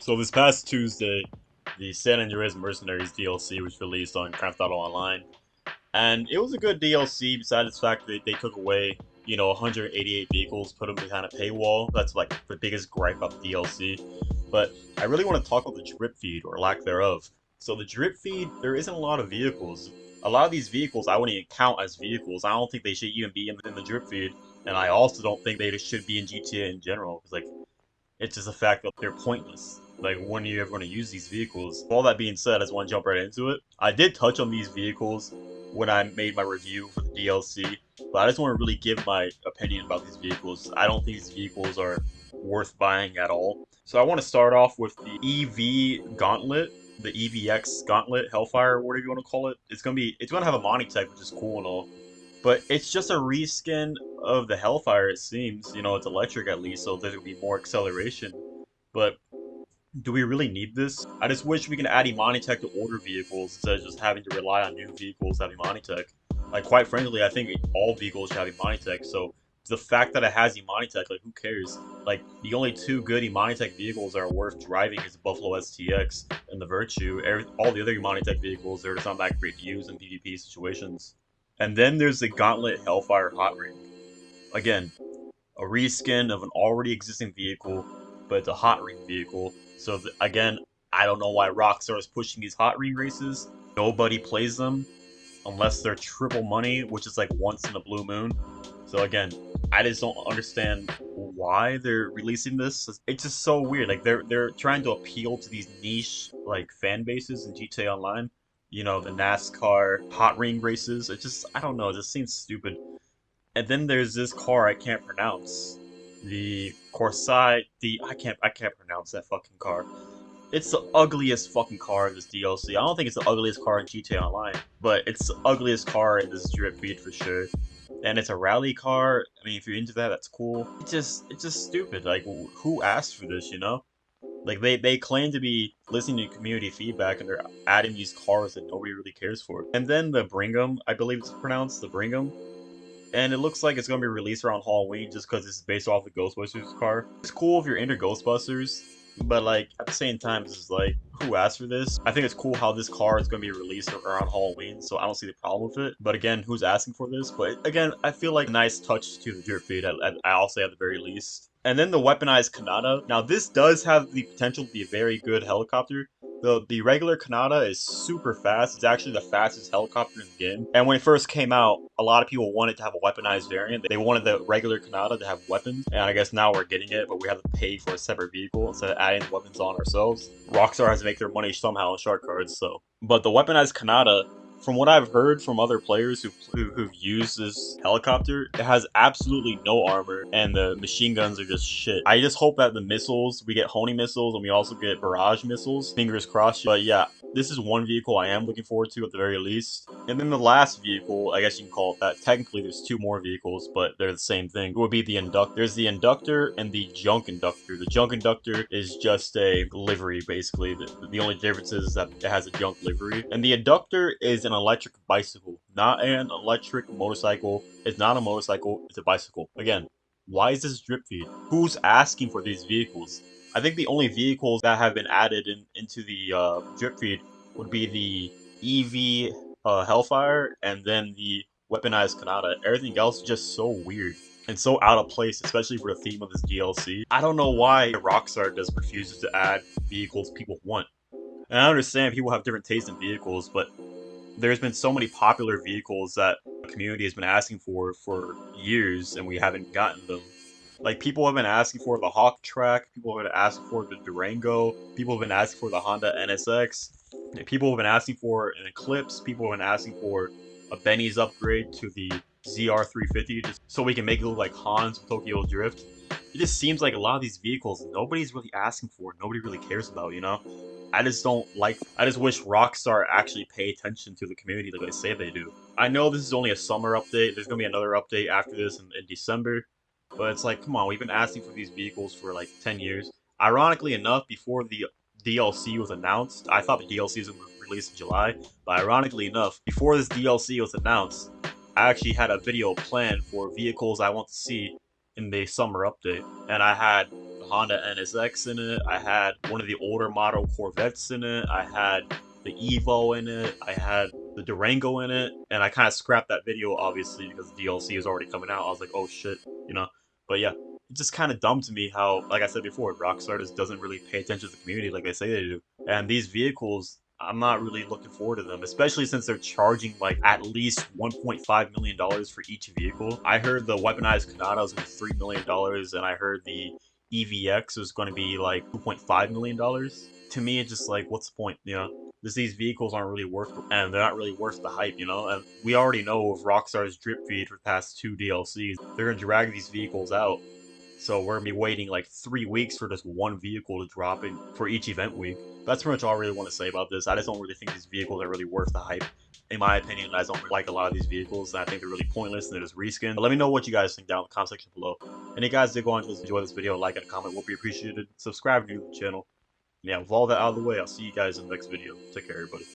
So this past Tuesday, the San Andreas Mercenaries DLC was released on Grand Theft Auto Online, and it was a good DLC. Besides the fact that they took away, 188 vehicles, put them behind a paywall. That's like the biggest gripe about the DLC. But I really want to talk about the drip feed or lack thereof. So the drip feed, there isn't a lot of vehicles. A lot of these vehicles I wouldn't even count as vehicles. I don't think they should even be in the drip feed, and I also don't think they should be in GTA in general. Because like it's just a fact that they're pointless. Like, when are you ever going to use these vehicles? All that being said, I just want to jump right into it. I did touch on these vehicles when I made my review for the DLC, but I just want to really give my opinion about these vehicles. I don't think these vehicles are worth buying at all. So I want to start off with the EV Gauntlet, the EVX Gauntlet, Hellfire, whatever you want to call it. It's gonna have a Monty tech, which is cool and all, but it's just a reskin of the Hellfire, it seems. It's electric at least, so there's gonna be more acceleration. But do we really need this? I just wish we can add Imani Tech to older vehicles instead of just having to rely on new vehicles that have Imani Tech. Like, quite frankly, I think all vehicles should have Imani Tech, so the fact that it has Imani Tech, like, who cares? Like, the only two good Imani Tech vehicles that are worth driving is the Buffalo STX and the Virtue. All the other Imani Tech vehicles, they're just not that great to use in PvP situations. And then there's the Gauntlet Hellfire Hot Ring. Again, a reskin of an already existing vehicle, but it's a hot ring vehicle. So again, I don't know why Rockstar is pushing these hot ring races. Nobody plays them unless they're triple money, which is like once in a blue moon. So again, I just don't understand why they're releasing this. It's just so weird. Like they're trying to appeal to these niche like fan bases in GTA Online. The NASCAR hot ring races. I don't know. It just seems stupid. And then there's this car I can't pronounce. The Corsair, I can't pronounce that fucking car. It's the ugliest fucking car in this DLC. I don't think it's the ugliest car in GTA Online, but it's the ugliest car in this drip feed for sure. And it's a rally car. I mean, if you're into that, that's cool. It's just stupid. Like, who asked for this? Like, they claim to be listening to community feedback, and they're adding these cars that nobody really cares for. And then the Brigham, I believe it's pronounced, the Brigham, and it looks like it's gonna be released around Halloween just because it's based off the Ghostbusters car. It's cool if you're into Ghostbusters, but like at the same time, this is like, who asked for this? I think it's cool how this car is gonna be released around Halloween, so I don't see the problem with it. But again, who's asking for this? But again, I feel like a nice touch to the drip feed. I'll say at the very least. And then the weaponized Kanata. Now this does have the potential to be a very good helicopter. The regular Kanata is super fast. It's actually the fastest helicopter in the game. And when it first came out, a lot of people wanted to have a weaponized variant. They wanted the regular Kanata to have weapons. And I guess now we're getting it, but we have to pay for a separate vehicle instead of adding weapons on ourselves. Rockstar has to make their money somehow on shark cards, so. But the weaponized Kanata, from what I've heard from other players who've used this helicopter, it has absolutely no armor, and the machine guns are just shit. I just hope that the missiles, we get Honey missiles, and we also get barrage missiles. Fingers crossed. But yeah, this is one vehicle I am looking forward to at the very least. And then the last vehicle, I guess you can call it that. Technically, there's two more vehicles, but they're the same thing. It would be the Inductor. There's the Inductor and the Junk Inductor. The Junk Inductor is just a livery, basically. The only difference is that it has a junk livery. And the Inductor is an electric bicycle, not an electric motorcycle. It's not a motorcycle, it's a bicycle. Again, why is this drip feed? Who's asking for these vehicles? I think the only vehicles that have been added into the drip feed would be the EV Hellfire and then the weaponized Kanata. Everything else is just so weird and so out of place, especially for the theme of this DLC. I don't know why Rockstar just refuses to add vehicles people want. And I understand people have different tastes in vehicles, but there's been so many popular vehicles that the community has been asking for years, and we haven't gotten them. Like, people have been asking for the Hawk Track, people have been asking for the Durango, people have been asking for the Honda NSX, people have been asking for an Eclipse, people have been asking for a Benny's upgrade to the ZR350 just so we can make it look like Hans with Tokyo Drift. It just seems like a lot of these vehicles nobody's really asking for, nobody really cares about. I just don't like. I just wish Rockstar actually pay attention to the community like they say they do. I know this is only a summer update. There's gonna be another update after this in December, but it's like, come on, we've been asking for these vehicles for like 10 years. Ironically enough, before the DLC was announced, I thought the DLC was released in July, but ironically enough, before this DLC was announced, I actually had a video planned for vehicles I want to see in the summer update, and I had Honda NSX in it. I had one of the older model Corvettes in it. I had the Evo in it. I had the Durango in it. And I kind of scrapped that video, obviously, because the DLC is already coming out. I was like, oh shit, you know? But yeah, it's just kind of dumb to me how, like I said before, Rockstar just doesn't really pay attention to the community like they say they do. And these vehicles, I'm not really looking forward to them, especially since they're charging like at least $1.5 million for each vehicle. I heard the weaponized Kanata was going to be $3 million, and I heard the EVX was going to be like $2.5 million. To me, it's just like, what's the point, you know? These vehicles aren't really worth, and they're not really worth the hype, you know? And we already know of Rockstar's drip feed for the past 2 DLCs. They're going to drag these vehicles out. So we're gonna be waiting like 3 weeks for just one vehicle to drop in for each event week. That's pretty much all I really want to say about this. I just don't really think these vehicles are really worth the hype. In my opinion, I just don't like a lot of these vehicles, and I think they're really pointless and they're just reskin. But let me know what you guys think down in the comment section below. And if you guys did go on to enjoy this video, like and a comment would be appreciated. Subscribe to the channel. And yeah, with all that out of the way, I'll see you guys in the next video. Take care, everybody.